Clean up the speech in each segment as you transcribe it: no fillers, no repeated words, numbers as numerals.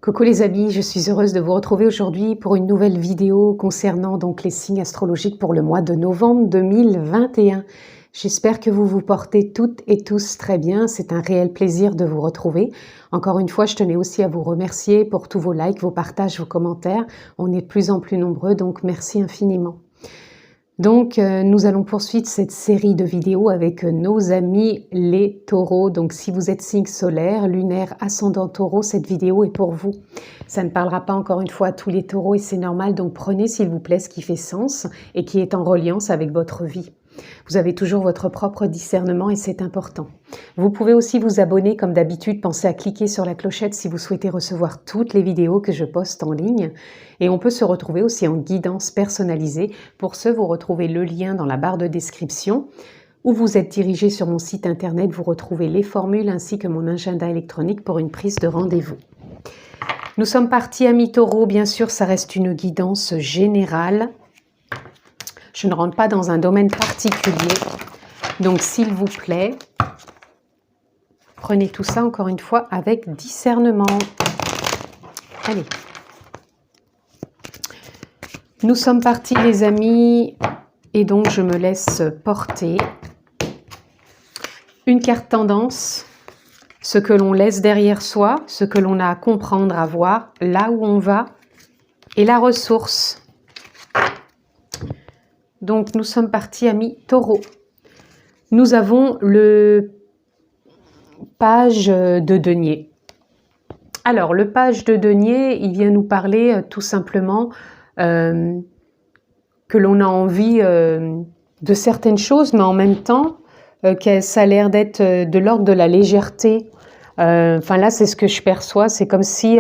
Coucou les amis, je suis heureuse de vous retrouver aujourd'hui pour une nouvelle vidéo concernant donc les signes astrologiques pour le mois de novembre 2021. J'espère que vous vous portez toutes et tous très bien, c'est un réel plaisir de vous retrouver. Encore une fois, je tenais aussi à vous remercier pour tous vos likes, vos partages, vos commentaires. On est de plus en plus nombreux, donc merci infiniment. Donc, nous allons poursuivre cette série de vidéos avec nos amis les taureaux. Donc, si vous êtes signe solaire, lunaire, ascendant taureau, cette vidéo est pour vous. Ça ne parlera pas encore une fois à tous les taureaux et c'est normal. Donc, prenez s'il vous plaît ce qui fait sens et qui est en reliance avec votre vie. Vous avez toujours votre propre discernement et c'est important. Vous pouvez aussi vous abonner comme d'habitude. Pensez à cliquer sur la clochette si vous souhaitez recevoir toutes les vidéos que je poste en ligne. Et on peut se retrouver aussi en guidance personnalisée. Pour ce, vous retrouvez le lien dans la barre de description où vous êtes dirigé sur mon site internet. Vous retrouvez les formules ainsi que mon agenda électronique pour une prise de rendez-vous. Nous sommes partis amis taureaux. Bien sûr, ça reste une guidance générale. Je ne rentre pas dans un domaine particulier. Donc, s'il vous plaît, prenez tout ça encore une fois avec discernement. Allez. Nous sommes partis les amis et donc je me laisse porter. Une carte tendance, ce que l'on laisse derrière soi, ce que l'on a à comprendre, à voir, là où on va et la ressource. Donc nous sommes partis amis taureaux. Nous avons le page de denier. Alors le page de denier, il vient nous parler tout simplement que l'on a envie de certaines choses, mais en même temps que ça a l'air d'être de l'ordre de la légèreté. Enfin là, c'est ce que je perçois. C'est comme si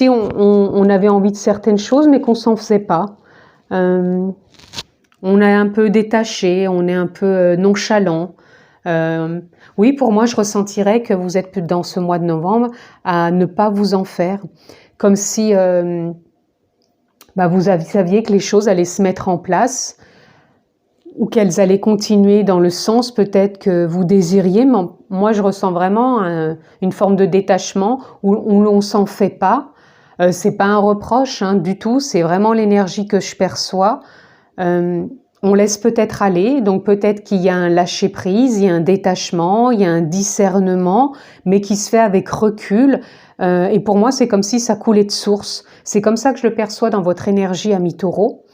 on avait envie de certaines choses, mais qu'on s'en faisait pas. On est un peu détaché, on est un peu nonchalant. Oui, pour moi, je ressentirais que vous êtes dans ce mois de novembre à ne pas vous en faire. Comme si vous saviez que les choses allaient se mettre en place ou qu'elles allaient continuer dans le sens peut-être que vous désiriez. Mais moi, je ressens vraiment une forme de détachement où on s'en fait pas. C'est pas un reproche du tout, c'est vraiment l'énergie que je perçois. On laisse peut-être aller, donc peut-être qu'il y a un lâcher-prise, il y a un détachement, il y a un discernement, mais qui se fait avec recul. Et pour moi, c'est comme si ça coulait de source. C'est comme ça que je le perçois dans votre énergie, ami taureau.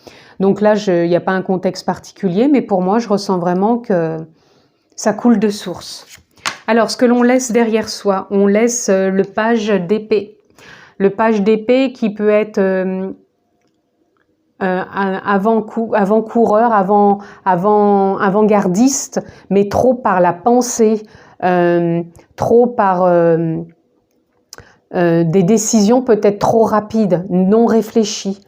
Donc là, il n'y a pas un contexte particulier, mais pour moi, je ressens vraiment que ça coule de source. Alors, ce que l'on laisse derrière soi, on laisse le page d'épée. Le page d'épée qui peut être avant-coureur, avant-gardiste, mais trop par la pensée, trop par des décisions peut-être trop rapides, non réfléchies.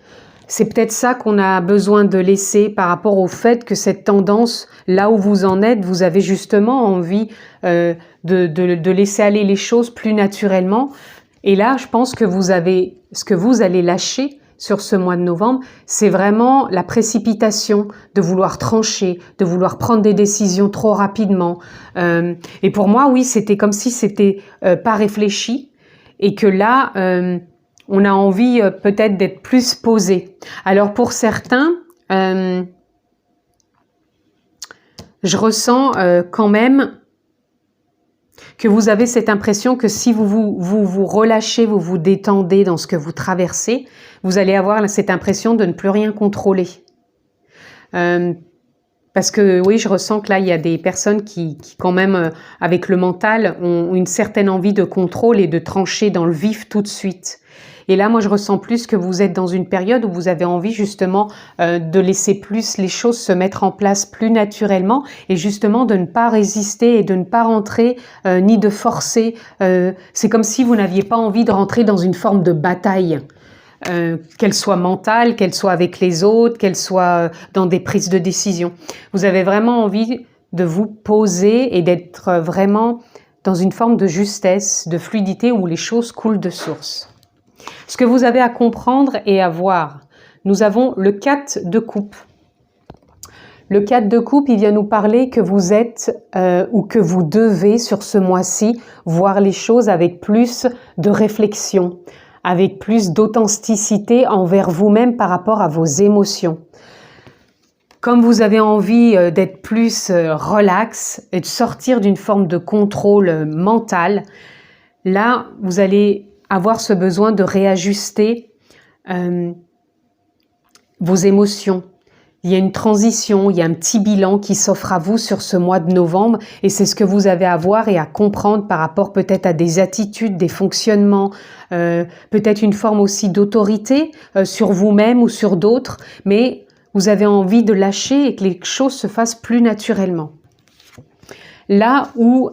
C'est peut-être ça qu'on a besoin de laisser par rapport au fait que cette tendance, là où vous en êtes, vous avez justement envie de laisser aller les choses plus naturellement. Et là, je pense que ce que vous allez lâcher sur ce mois de novembre, c'est vraiment la précipitation de vouloir trancher, de vouloir prendre des décisions trop rapidement. Et pour moi, oui, c'était comme si c'était pas réfléchi et que là, on a envie peut-être d'être plus posé. Alors pour certains, je ressens quand même que vous avez cette impression que si vous relâchez, vous vous détendez dans ce que vous traversez, vous allez avoir cette impression de ne plus rien contrôler. Parce que oui, je ressens que là, il y a des personnes qui quand même, avec le mental, ont une certaine envie de contrôle et de trancher dans le vif tout de suite. Et là, moi, je ressens plus que vous êtes dans une période où vous avez envie justement de laisser plus les choses se mettre en place plus naturellement et justement de ne pas résister et de ne pas rentrer ni de forcer. C'est comme si vous n'aviez pas envie de rentrer dans une forme de bataille. Qu'elle soit mentale, qu'elle soit avec les autres, qu'elle soit dans des prises de décision. Vous avez vraiment envie de vous poser et d'être vraiment dans une forme de justesse, de fluidité où les choses coulent de source. Ce que vous avez à comprendre et à voir, nous avons le 4 de coupe. Le 4 de coupe, il vient nous parler que vous êtes ou que vous devez sur ce mois-ci voir les choses avec plus de réflexion, avec plus d'authenticité envers vous-même par rapport à vos émotions. Comme vous avez envie d'être plus relax et de sortir d'une forme de contrôle mental, là, vous allez avoir ce besoin de réajuster vos émotions. Il y a une transition, il y a un petit bilan qui s'offre à vous sur ce mois de novembre et c'est ce que vous avez à voir et à comprendre par rapport peut-être à des attitudes, des fonctionnements, peut-être une forme aussi d'autorité sur vous-même ou sur d'autres, mais vous avez envie de lâcher et que les choses se fassent plus naturellement. Là où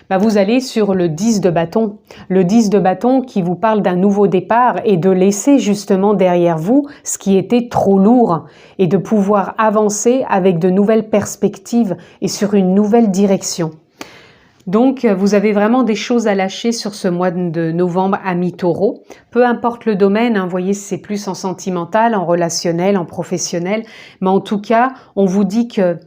vous allez sur le 10 de bâton. Le 10 de bâton qui vous parle d'un nouveau départ et de laisser justement derrière vous ce qui était trop lourd et de pouvoir avancer avec de nouvelles perspectives et sur une nouvelle direction. Donc, vous avez vraiment des choses à lâcher sur ce mois de novembre, amis taureaux. Peu importe le domaine, vous voyez, c'est plus en sentimental, en relationnel, en professionnel. Mais en tout cas, on vous dit que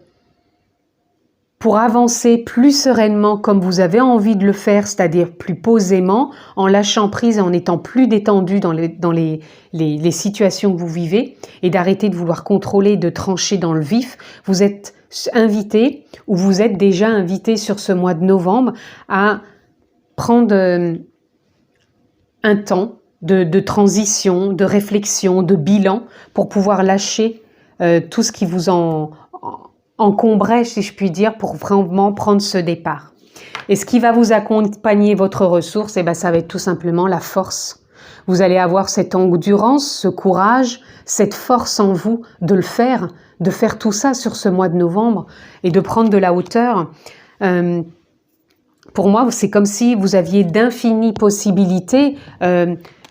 pour avancer plus sereinement comme vous avez envie de le faire, c'est-à-dire plus posément, en lâchant prise et en étant plus détendu dans les situations que vous vivez et d'arrêter de vouloir contrôler, de trancher dans le vif, vous êtes invité ou vous êtes déjà invité sur ce mois de novembre à prendre un temps de transition, de réflexion, de bilan pour pouvoir lâcher tout ce qui vous encombrait, si je puis dire, pour vraiment prendre ce départ. Et ce qui va vous accompagner votre ressource, ça va être tout simplement la force. Vous allez avoir cette endurance, ce courage, cette force en vous de le faire, de faire tout ça sur ce mois de novembre et de prendre de la hauteur. Pour moi, c'est comme si vous aviez d'infinies possibilités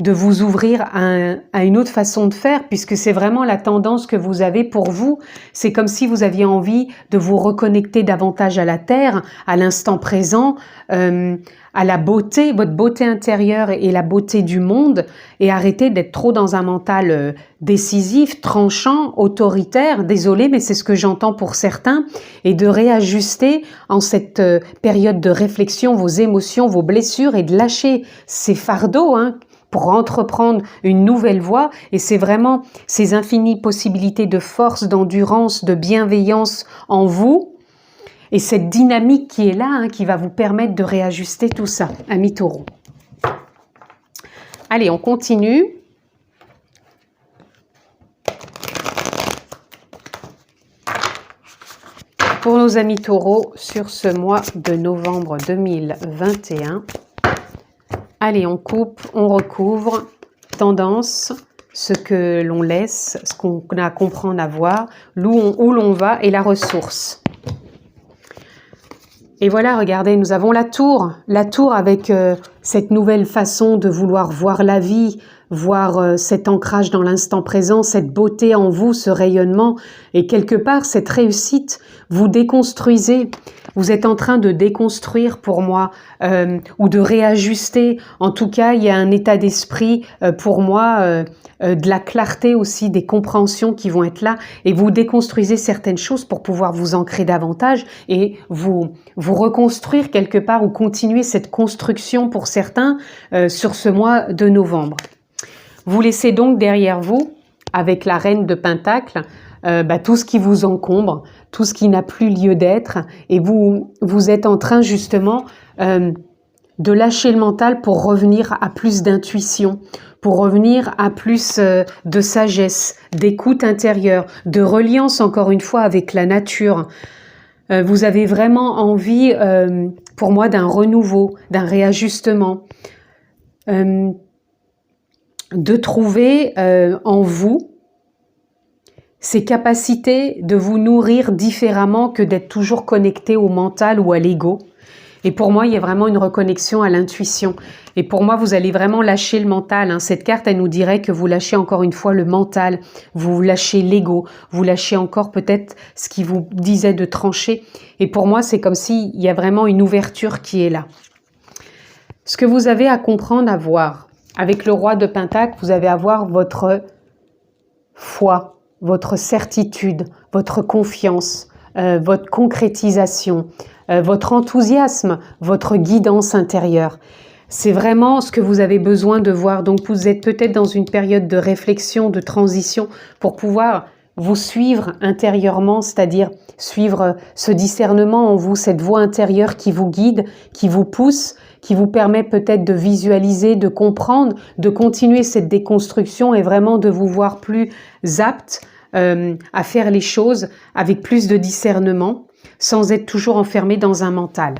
de vous ouvrir à une autre façon de faire, puisque c'est vraiment la tendance que vous avez pour vous. C'est comme si vous aviez envie de vous reconnecter davantage à la terre, à l'instant présent, à la beauté, votre beauté intérieure et la beauté du monde, et arrêter d'être trop dans un mental décisif, tranchant, autoritaire, désolé, mais c'est ce que j'entends pour certains, et de réajuster en cette période de réflexion vos émotions, vos blessures, et de lâcher ces fardeaux, pour entreprendre une nouvelle voie. Et c'est vraiment ces infinies possibilités de force, d'endurance, de bienveillance en vous et cette dynamique qui est là, qui va vous permettre de réajuster tout ça, amis taureaux. Allez, on continue. Pour nos amis taureaux, sur ce mois de novembre 2021, allez, on coupe, on recouvre, tendance, ce que l'on laisse, ce qu'on a à comprendre, à voir, où l'on va et la ressource. Et voilà, regardez, nous avons la tour avec cette nouvelle façon de vouloir voir la vie, voir cet ancrage dans l'instant présent, cette beauté en vous, ce rayonnement, et quelque part cette réussite, vous déconstruisez, vous êtes en train de déconstruire pour moi, ou de réajuster, en tout cas il y a un état d'esprit pour moi, de la clarté aussi, des compréhensions qui vont être là, et vous déconstruisez certaines choses pour pouvoir vous ancrer davantage et vous reconstruire quelque part ou continuer cette construction pour certains sur ce mois de novembre. Vous laissez donc derrière vous, avec la reine de Pentacle, tout ce qui vous encombre, tout ce qui n'a plus lieu d'être, et vous êtes en train justement de lâcher le mental pour revenir à plus d'intuition, pour revenir à plus de sagesse, d'écoute intérieure, de reliance encore une fois avec la nature. Vous avez vraiment envie, pour moi, d'un renouveau, d'un réajustement, de trouver en vous ces capacités de vous nourrir différemment que d'être toujours connecté au mental ou à l'ego. Et pour moi, il y a vraiment une reconnexion à l'intuition. Et pour moi, vous allez vraiment lâcher le mental. Cette carte, elle nous dirait que vous lâchez encore une fois le mental, vous lâchez l'ego, vous lâchez encore peut-être ce qui vous disait de trancher. Et pour moi, c'est comme s'il y a vraiment une ouverture qui est là. Ce que vous avez à comprendre, à voir, avec le roi de Pentacle, vous avez à voir votre foi, votre certitude, votre confiance, votre concrétisation, votre enthousiasme, votre guidance intérieure. C'est vraiment ce que vous avez besoin de voir. Donc vous êtes peut-être dans une période de réflexion, de transition pour pouvoir vous suivre intérieurement, c'est-à-dire suivre ce discernement en vous, cette voix intérieure qui vous guide, qui vous pousse, qui vous permet peut-être de visualiser, de comprendre, de continuer cette déconstruction et vraiment de vous voir plus apte à faire les choses avec plus de discernement, sans être toujours enfermé dans un mental.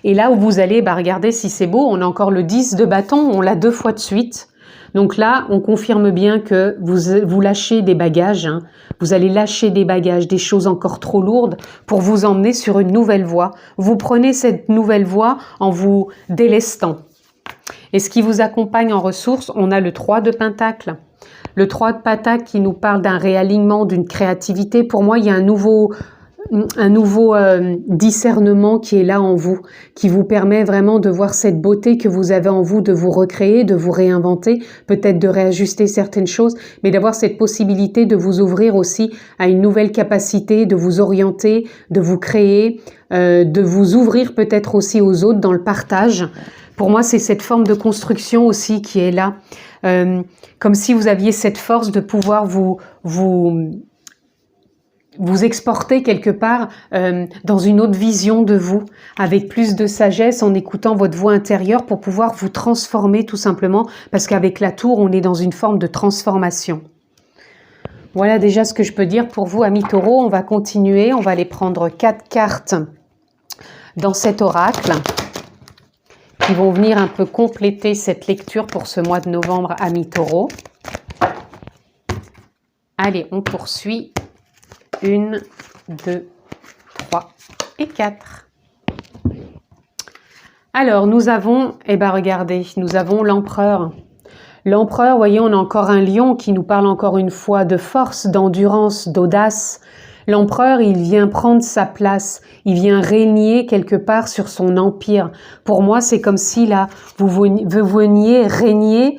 Et là où vous allez, regardez si c'est beau, on a encore le 10 de bâton, on l'a 2 fois de suite. Donc là, on confirme bien que vous lâchez des bagages, hein. Vous allez lâcher des bagages, des choses encore trop lourdes pour vous emmener sur une nouvelle voie. Vous prenez cette nouvelle voie en vous délestant. Et ce qui vous accompagne en ressources, on a le 3 de Pentacle. Le 3 de Pentacle qui nous parle d'un réalignement, d'une créativité. Pour moi, il y a un nouveau discernement qui est là en vous, qui vous permet vraiment de voir cette beauté que vous avez en vous, de vous recréer, de vous réinventer, peut-être de réajuster certaines choses, mais d'avoir cette possibilité de vous ouvrir aussi à une nouvelle capacité, de vous orienter, de vous créer, de vous ouvrir peut-être aussi aux autres dans le partage. Pour moi, c'est cette forme de construction aussi qui est là, comme si vous aviez cette force de pouvoir vous exporter quelque part dans une autre vision de vous, avec plus de sagesse, en écoutant votre voix intérieure pour pouvoir vous transformer tout simplement, parce qu'avec la tour, on est dans une forme de transformation. Voilà déjà ce que je peux dire pour vous, amis taureaux. On va continuer, on va aller prendre 4 cartes dans cet oracle qui vont venir un peu compléter cette lecture pour ce mois de novembre, amis taureaux. Allez, on poursuit. 1, 2, 3 et 4. Alors, nous avons, regardez, nous avons l'empereur. L'empereur, vous voyez, on a encore un lion qui nous parle encore une fois de force, d'endurance, d'audace. L'empereur, il vient prendre sa place, il vient régner quelque part sur son empire. Pour moi, c'est comme si là, vous veniez régner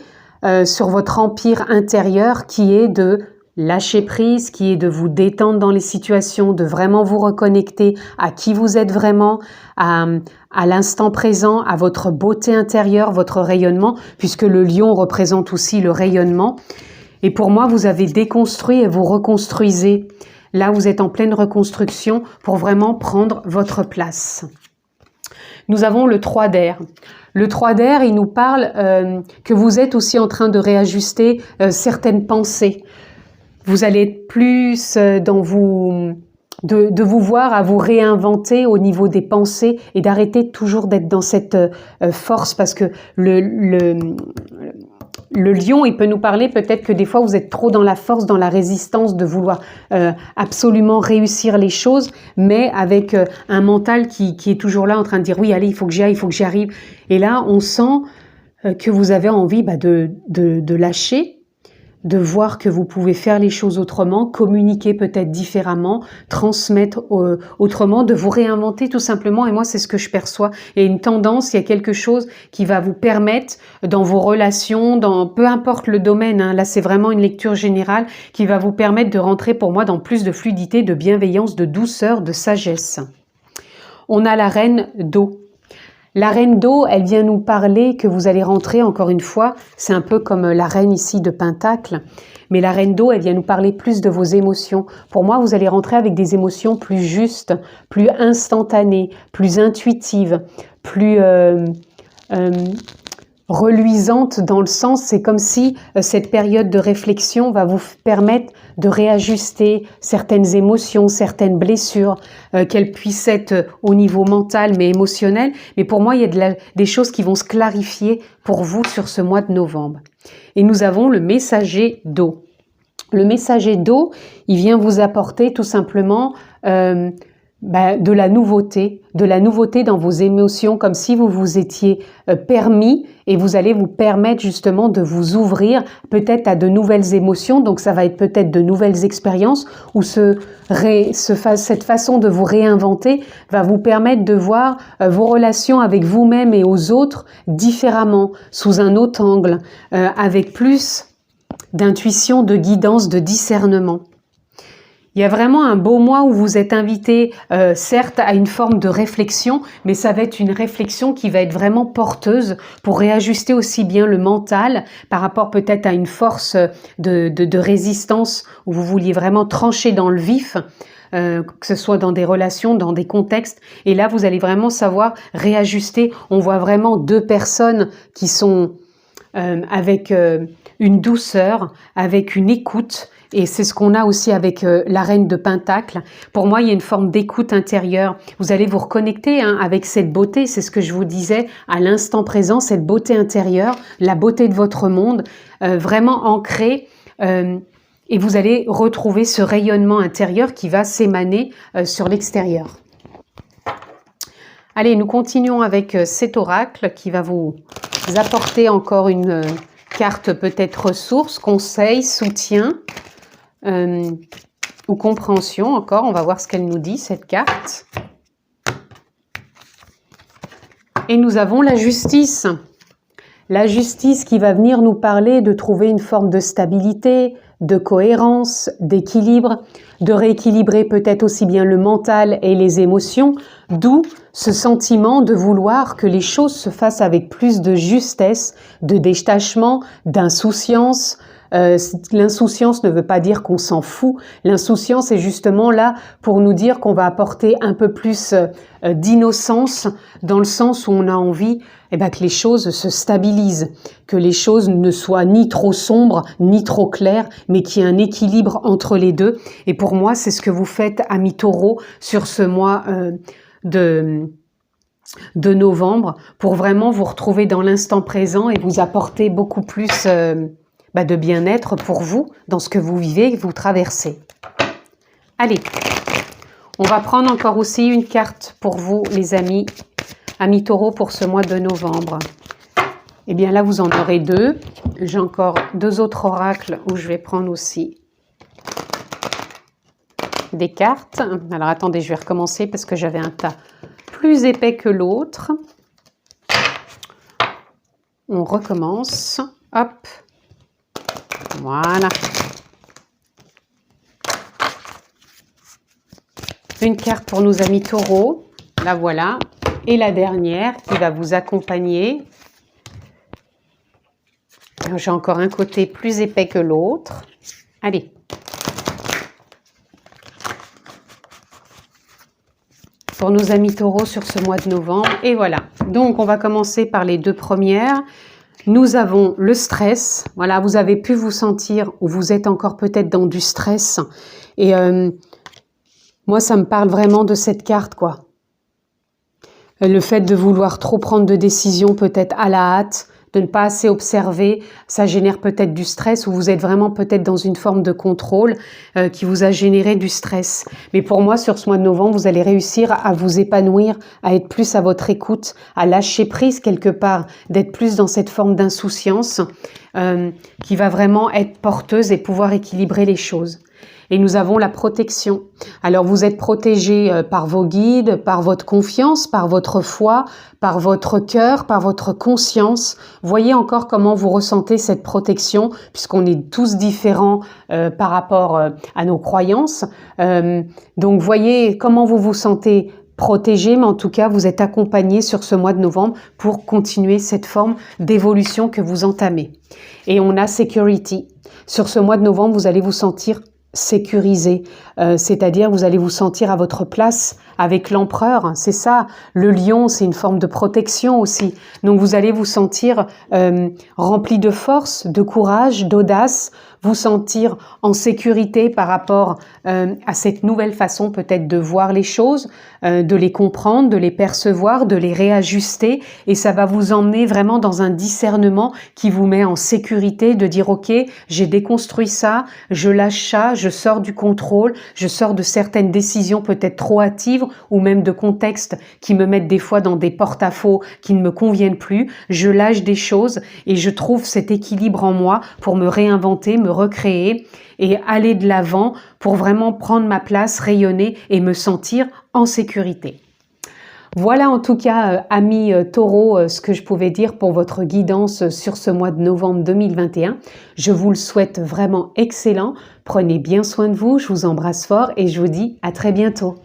sur votre empire intérieur qui est de lâcher prise, qui est de vous détendre dans les situations, de vraiment vous reconnecter à qui vous êtes vraiment, à l'instant présent, à votre beauté intérieure, votre rayonnement, puisque le lion représente aussi le rayonnement. Et pour moi, vous avez déconstruit et vous reconstruisez. Là, vous êtes en pleine reconstruction pour vraiment prendre votre place. Nous avons le 3 d'air. Le 3 d'air, il nous parle que vous êtes aussi en train de réajuster certaines pensées. Vous allez être plus dans de vous voir à vous réinventer au niveau des pensées et d'arrêter toujours d'être dans cette force, parce que le lion, il peut nous parler peut-être que des fois vous êtes trop dans la force, dans la résistance de vouloir absolument réussir les choses, mais avec un mental qui est toujours là en train de dire oui, allez, il faut que j'y aille, il faut que j'y arrive. Et là, on sent que vous avez envie de lâcher, de voir que vous pouvez faire les choses autrement, communiquer peut-être différemment, transmettre autrement, de vous réinventer tout simplement. Et moi, c'est ce que je perçois. Il y a une tendance, il y a quelque chose qui va vous permettre dans vos relations, dans peu importe le domaine, hein, là c'est vraiment une lecture générale, qui va vous permettre de rentrer pour moi dans plus de fluidité, de bienveillance, de douceur, de sagesse. On a la reine d'eau. La reine d'eau, elle vient nous parler que vous allez rentrer, encore une fois, c'est un peu comme la reine ici de Pentacle, mais la reine d'eau, elle vient nous parler plus de vos émotions. Pour moi, vous allez rentrer avec des émotions plus justes, plus instantanées, plus intuitives, plus reluisantes dans le sens, c'est comme si cette période de réflexion va vous permettre de réajuster certaines émotions, certaines blessures, qu'elles puissent être au niveau mental mais émotionnel. Mais pour moi, il y a des choses qui vont se clarifier pour vous sur ce mois de novembre. Et nous avons le messager d'eau. Le messager d'eau, il vient vous apporter tout simplement de la nouveauté dans vos émotions, comme si vous vous étiez permis, et vous allez vous permettre justement de vous ouvrir peut-être à de nouvelles émotions. Donc ça va être peut-être de nouvelles expériences, ou cette façon de vous réinventer va vous permettre de voir vos relations avec vous-même et aux autres différemment, sous un autre angle, avec plus d'intuition, de guidance, de discernement. Il y a vraiment un beau mois où vous êtes invité, certes, à une forme de réflexion, mais ça va être une réflexion qui va être vraiment porteuse pour réajuster aussi bien le mental par rapport peut-être à une force de résistance où vous vouliez vraiment trancher dans le vif, que ce soit dans des relations, dans des contextes. Et là, vous allez vraiment savoir réajuster. On voit vraiment deux personnes qui sont avec une douceur, avec une écoute. Et c'est ce qu'on a aussi avec la reine de Pentacle. Pour moi, il y a une forme d'écoute intérieure. Vous allez vous reconnecter avec cette beauté, c'est ce que je vous disais à l'instant présent, cette beauté intérieure, la beauté de votre monde, vraiment ancrée. Et vous allez retrouver ce rayonnement intérieur qui va s'émaner sur l'extérieur. Allez, nous continuons avec cet oracle qui va vous apporter encore une carte peut-être ressource, conseil, soutien. Ou compréhension encore, on va voir ce qu'elle nous dit cette carte. Et nous avons la justice. La justice qui va venir nous parler de trouver une forme de stabilité, de cohérence, d'équilibre, de rééquilibrer peut-être aussi bien le mental et les émotions, d'où ce sentiment de vouloir que les choses se fassent avec plus de justesse, de détachement, d'insouciance. L'insouciance ne veut pas dire qu'on s'en fout. L'insouciance est justement là pour nous dire qu'on va apporter un peu plus d'innocence dans le sens où on a envie que les choses se stabilisent, que les choses ne soient ni trop sombres, ni trop claires, mais qu'il y ait un équilibre entre les deux. Et pour moi, c'est ce que vous faites, amis taureaux, sur ce mois de novembre, pour vraiment vous retrouver dans l'instant présent et vous apporter beaucoup plus de bien-être pour vous, dans ce que vous vivez et vous traversez. Allez, on va prendre encore aussi une carte pour vous, les amis taureaux, pour ce mois de novembre. Eh bien là, vous en aurez deux. J'ai encore deux autres oracles où je vais prendre aussi des cartes. Alors attendez, je vais recommencer parce que j'avais un tas plus épais que l'autre. On recommence. Hop. Voilà. Une carte pour nos amis taureaux. La voilà. Et la dernière qui va vous accompagner. J'ai encore un côté plus épais que l'autre. Allez. Pour nos amis taureaux sur ce mois de novembre. Et voilà. Donc, on va commencer par les deux premières. Nous avons le stress. Voilà, vous avez pu vous sentir, ou vous êtes encore peut-être dans du stress. Et moi, ça me parle vraiment de cette carte, quoi. Le fait de vouloir trop prendre de décisions, peut-être à la hâte, de ne pas assez observer, ça génère peut-être du stress, ou vous êtes vraiment peut-être dans une forme de contrôle qui vous a généré du stress. Mais pour moi, sur ce mois de novembre, vous allez réussir à vous épanouir, à être plus à votre écoute, à lâcher prise quelque part, d'être plus dans cette forme d'insouciance qui va vraiment être porteuse et pouvoir équilibrer les choses. Et nous avons la protection. Alors vous êtes protégé par vos guides, par votre confiance, par votre foi, par votre cœur, par votre conscience. Voyez encore comment vous ressentez cette protection, puisqu'on est tous différents par rapport à nos croyances. Donc voyez comment vous vous sentez protégé, mais en tout cas vous êtes accompagné sur ce mois de novembre pour continuer cette forme d'évolution que vous entamez. Et on a security. Sur ce mois de novembre, vous allez vous sentir sécurisé, c'est-à-dire vous allez vous sentir à votre place avec l'empereur, c'est ça, le lion, c'est une forme de protection aussi, donc vous allez vous sentir rempli de force, de courage, d'audace, vous sentir en sécurité par rapport à cette nouvelle façon peut-être de voir les choses, de les comprendre, de les percevoir, de les réajuster, et ça va vous emmener vraiment dans un discernement qui vous met en sécurité, de dire ok, j'ai déconstruit ça, je lâche ça, je sors du contrôle, je sors de certaines décisions peut-être trop hâtives ou même de contextes qui me mettent des fois dans des porte-à-faux qui ne me conviennent plus, je lâche des choses et je trouve cet équilibre en moi pour me réinventer, me recréer et aller de l'avant pour vraiment prendre ma place, rayonner et me sentir en sécurité. Voilà en tout cas, amis taureaux, ce que je pouvais dire pour votre guidance sur ce mois de novembre 2021. Je vous le souhaite vraiment excellent. Prenez bien soin de vous, je vous embrasse fort et je vous dis à très bientôt.